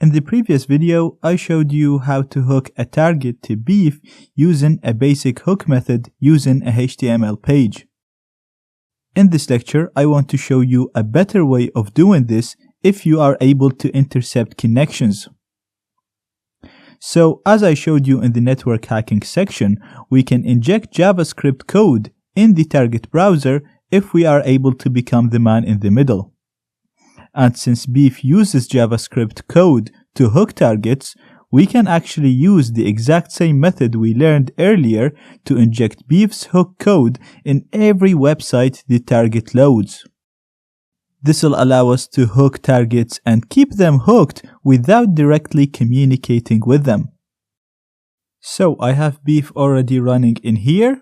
In the previous video, I showed you how to hook a target to Beef using a basic hook method using a HTML page. In this lecture, I want to show you a better way of doing this if you are able to intercept connections. So, as I showed you in the network hacking section, we can inject JavaScript code in the target browser if we are able to become the man in the middle. And since Beef uses JavaScript code to hook targets, we can actually use the exact same method we learned earlier to inject Beef's hook code in every website the target loads. This will allow us to hook targets and keep them hooked without directly communicating with them. So I have Beef already running in here,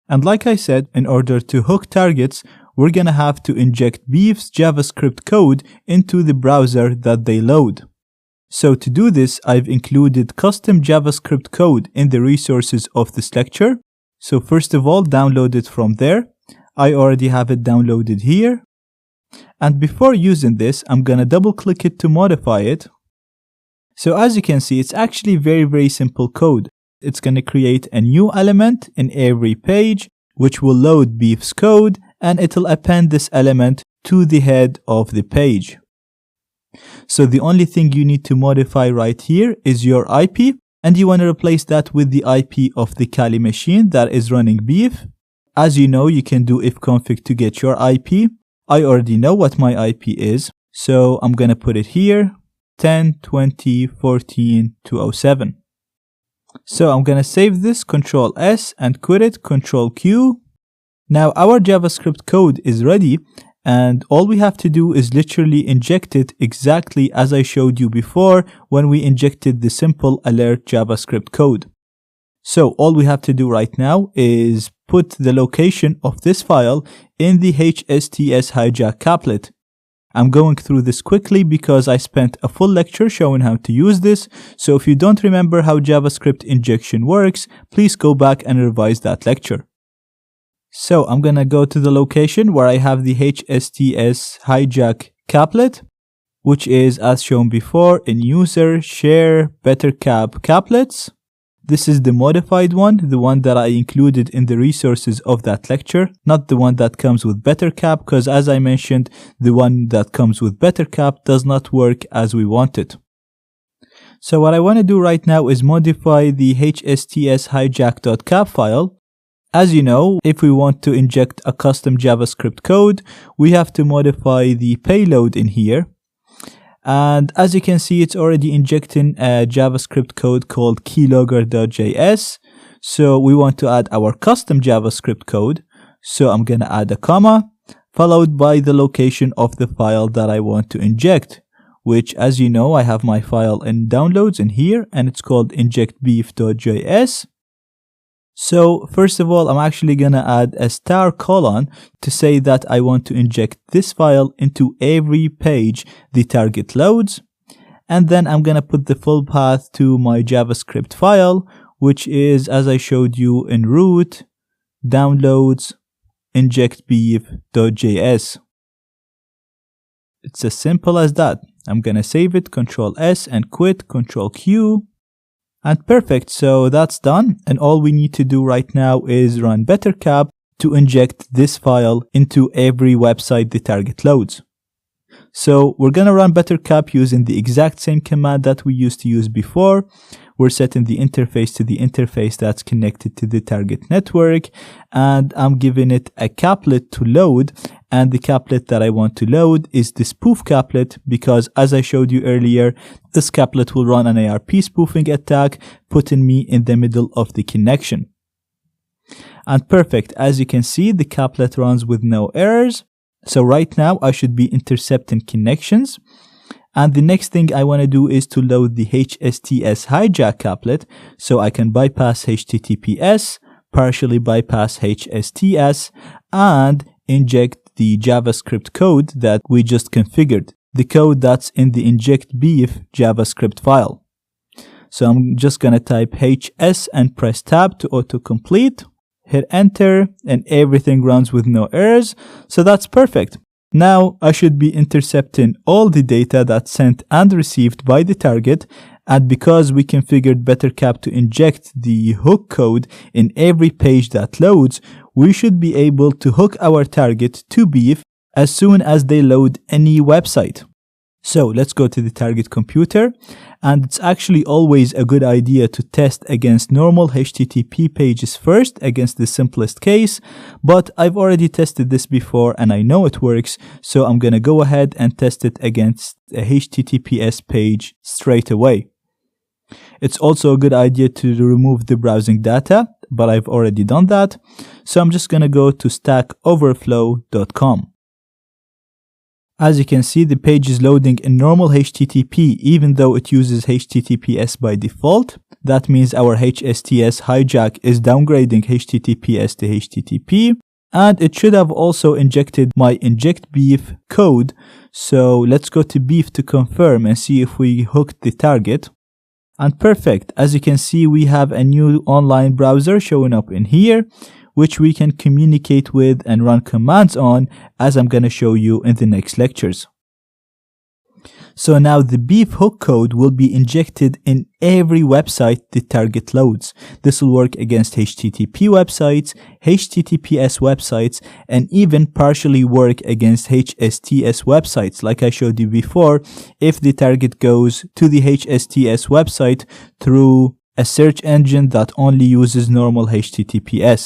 and like I said, in order to hook targets, we're gonna have to inject Beef's JavaScript code into the browser that they load. So to do this, I've included custom JavaScript code in the resources of this lecture. So first of all, download it from there. I already have it downloaded here. And before using this, I'm gonna double click it to modify it. So as you can see, it's actually very simple code. It's gonna create a new element in every page, which will load Beef's code, and it'll append this element to the head of the page. So the only thing you need to modify right here is your IP, and you want to replace that with the IP of the Kali machine that is running Beef. As you know, you can do ifconfig to get your IP. I already know what my IP is, so I'm gonna put it here, 10.20.14.207. So I'm gonna save this, Ctrl S, and quit it, Ctrl Q. Now our JavaScript code is ready, and all we have to do is literally inject it exactly as I showed you before when we injected the simple alert JavaScript code. So all we have to do right now is put the location of this file in the HSTS hijack applet. I'm going through this quickly because I spent a full lecture showing how to use this, so if you don't remember how JavaScript injection works, please go back and revise that lecture. So I'm gonna go to the location where I have the HSTS hijack applet, which is as shown before in user share bettercap applets. This is the modified one, the one that I included in the resources of that lecture, not the one that comes with bettercap, because as I mentioned, the one that comes with bettercap does not work as we want it. So what I want to do right now is modify the HSTS hijack.cap file. As you know, if we want to inject a custom JavaScript code, we have to modify the payload in here. And as you can see, it's already injecting a JavaScript code called keylogger.js. So we want to add our custom JavaScript code. So I'm going to add a comma, followed by the location of the file that I want to inject, which, as you know, I have my file in downloads in here, and it's called injectbeef.js. So first of all, I'm actually gonna add a star colon to say that I want to inject this file into every page the target loads, and then I'm gonna put the full path to my JavaScript file, which is, as I showed you, in root downloads injectbeef.js. It's as simple as that. I'm gonna save it, Ctrl S, and quit, Ctrl Q. And perfect, so that's done, and all we need to do right now is run bettercap to inject this file into every website the target loads. So we're gonna run bettercap using the exact same command that we used to use before. We're setting the interface to the interface that's connected to the target network, and I'm giving it a caplet to load, and the caplet that I want to load is the spoof caplet, because as I showed you earlier, this caplet will run an ARP spoofing attack, putting me in the middle of the connection. And perfect, as you can see, the caplet runs with no errors. So right now I should be intercepting connections. And the next thing I want to do is to load the HSTS hijack applet, so I can bypass HTTPS, partially bypass HSTS, and inject the JavaScript code that we just configured, the code that's in the injectbeef JavaScript file. So I'm just going to type HS and press tab to autocomplete, hit enter, and everything runs with no errors. So that's perfect. Now I should be intercepting all the data that's sent and received by the target, and because we configured BetterCap to inject the hook code in every page that loads, we should be able to hook our target to Beef as soon as they load any website. So let's go to the target computer, and it's actually always a good idea to test against normal HTTP pages first against the simplest case, but I've already tested this before and I know it works, so I'm gonna go ahead and test it against a HTTPS page straight away. It's also a good idea to remove the browsing data, but I've already done that, so I'm just gonna go to stackoverflow.com. As you can see, the page is loading in normal HTTP even though it uses HTTPS by default. That means our HSTS hijack is downgrading HTTPS to HTTP, and it should have also injected my inject beef code. So let's go to beef to confirm and see if we hooked the target. And perfect, as you can see, we have a new online browser showing up in here, which we can communicate with and run commands on, as I'm going to show you in the next lectures. So now the beef hook code will be injected in every website the target loads. This will work against HTTP websites, HTTPS websites, and even partially work against HSTS websites, like I showed you before, if the target goes to the HSTS website through a search engine that only uses normal HTTPS.